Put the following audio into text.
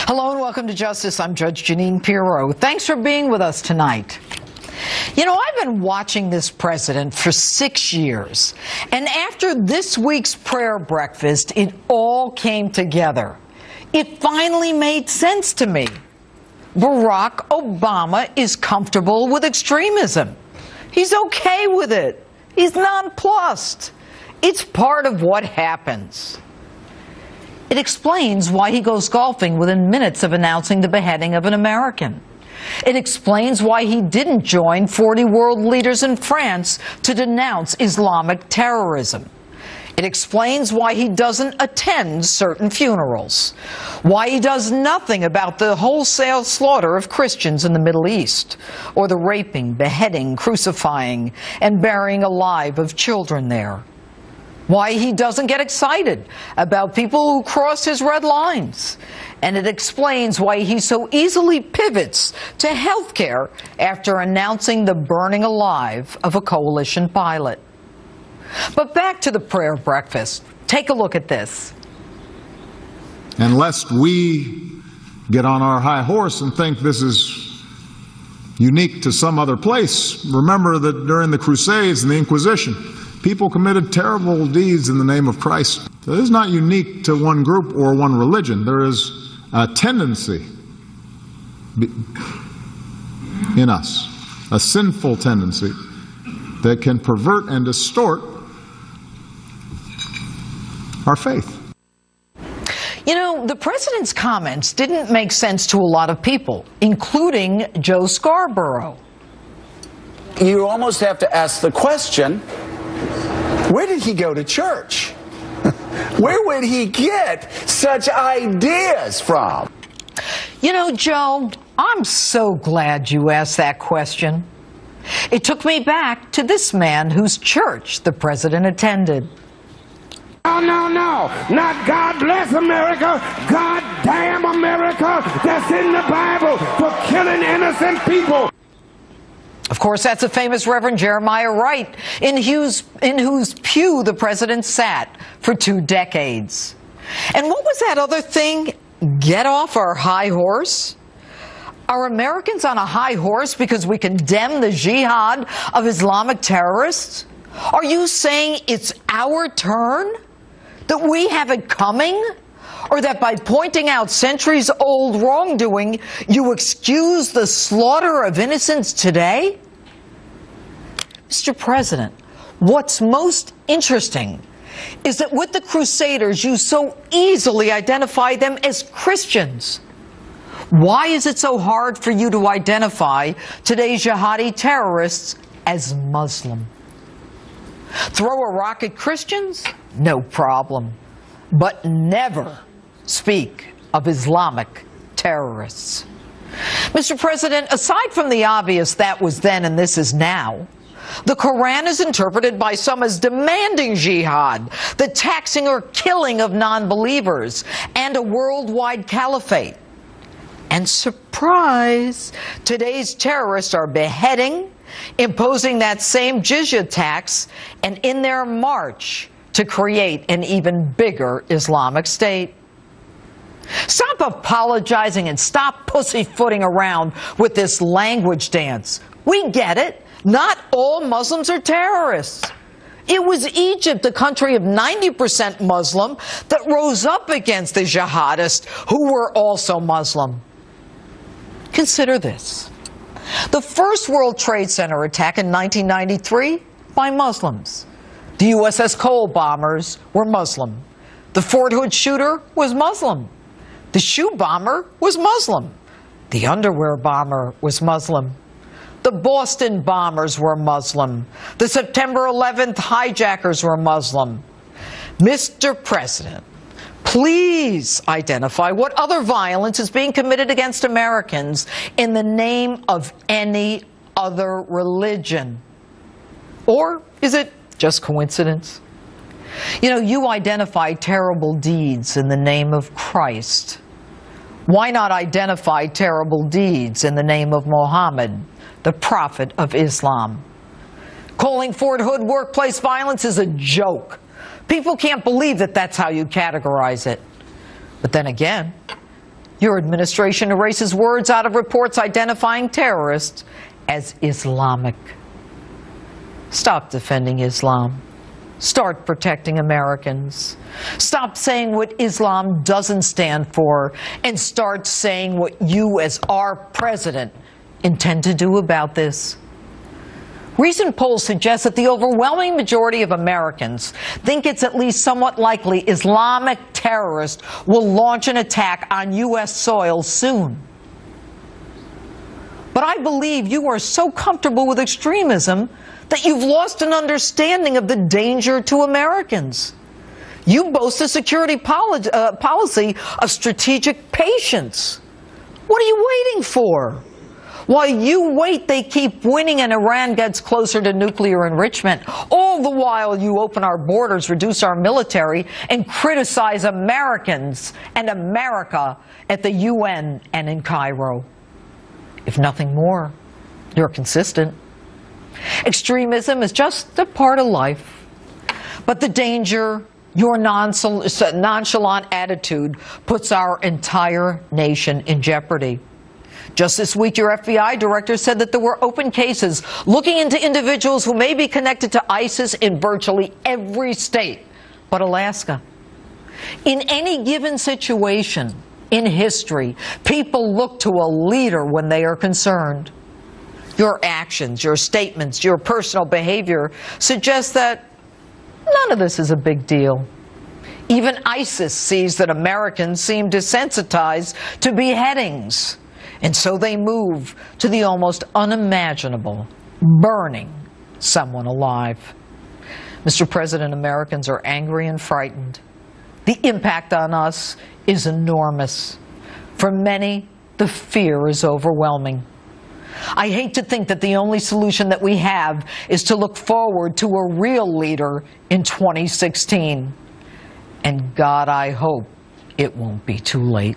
Hello and welcome to Justice. I'm Judge Jeanine Pirro. Thanks for being with us tonight. You know, I've been watching this president for 6 years, and after this week's prayer breakfast, it all came together. It finally made sense to me. Barack Obama is comfortable with extremism. He's okay with it. He's nonplussed. It's part of what happens. It explains why he goes golfing within minutes of announcing the beheading of an American. It explains why he didn't join 40 world leaders in France to denounce Islamic terrorism. It explains why he doesn't attend certain funerals, why he does nothing about the wholesale slaughter of Christians in the Middle East, or the raping, beheading, crucifying, and burying alive of children there. Why he doesn't get excited about people who cross his red lines. And it explains why he so easily pivots to health care after announcing the burning alive of a coalition pilot. But back to the prayer breakfast. Take a look at this. And lest we get on our high horse and think this is unique to some other place, remember that during the Crusades and the Inquisition, people committed terrible deeds in the name of Christ. So this is not unique to one group or one religion. There is a tendency in us, a sinful tendency that can pervert and distort our faith. You know, the president's comments didn't make sense to a lot of people, including Joe Scarborough. You almost have to ask the question, where did he go to church? Where would he get such ideas from? You know, Joe, I'm so glad you asked that question. It took me back to this man whose church the president attended. No, not God bless America, God damn America, that's in the Bible for killing innocent people. Of course, that's the famous Reverend Jeremiah Wright, in whose pew the president sat for 2 decades. And what was that other thing? Get off our high horse? Are Americans on a high horse because we condemn the jihad of Islamic terrorists? Are you saying it's our turn? That we have it coming? Or that by pointing out centuries-old wrongdoing, you excuse the slaughter of innocents today? Mr. President, what's most interesting is that with the Crusaders, you so easily identify them as Christians. Why is it so hard for you to identify today's jihadi terrorists as Muslim? Throw a rock at Christians? No problem. But never speak of Islamic terrorists. Mr. President, aside from the obvious that was then and this is now, the Quran is interpreted by some as demanding jihad, the taxing or killing of non-believers, and a worldwide caliphate. And surprise, today's terrorists are beheading, imposing that same jizya tax, and in their march to create an even bigger Islamic State. Stop apologizing and stop pussyfooting around with this language dance. We get it. Not all Muslims are terrorists. It was Egypt, the country of 90% Muslim, that rose up against the jihadists who were also Muslim. Consider this. The first World Trade Center attack in 1993 by Muslims. The USS Cole bombers were Muslim. The Fort Hood shooter was Muslim. The shoe bomber was Muslim. The underwear bomber was Muslim. The Boston bombers were Muslim. The September 11th hijackers were Muslim. Mr. President, please identify what other violence is being committed against Americans in the name of any other religion. Or is it just coincidence? You know, you identify terrible deeds in the name of Christ. Why not identify terrible deeds in the name of Muhammad, the prophet of Islam? Calling Fort Hood workplace violence is a joke. People can't believe that that's how you categorize it. But then again, Your administration erases words out of reports identifying terrorists as Islamic. Stop defending Islam. Start protecting Americans. Stop saying what Islam doesn't stand for, and start saying what you, as our president, intend to do about this. Recent polls suggest that the overwhelming majority of Americans think it's at least somewhat likely Islamic terrorists will launch an attack on U.S. soil soon. But I believe you are so comfortable with extremism that you've lost an understanding of the danger to Americans. You boast a security policy of strategic patience. What are you waiting for? While you wait, they keep winning and Iran gets closer to nuclear enrichment. All the while you open our borders, reduce our military, and criticize Americans and America at the UN and in Cairo. If nothing more, you're consistent. Extremism is just a part of life. But the danger, your nonchalant attitude, puts our entire nation in jeopardy. Just this week, your FBI director said that there were open cases looking into individuals who may be connected to ISIS in virtually every state but Alaska. In any given situation in history, people look to a leader when they are concerned. Your actions, your statements, your personal behavior suggest that none of this is a big deal. Even ISIS sees that Americans seem desensitized to beheadings. And so they move to the almost unimaginable, burning someone alive. Mr. President, Americans are angry and frightened. The impact on us is enormous. For many, the fear is overwhelming. I hate to think that the only solution that we have is to look forward to a real leader in 2016. And God, I hope it won't be too late.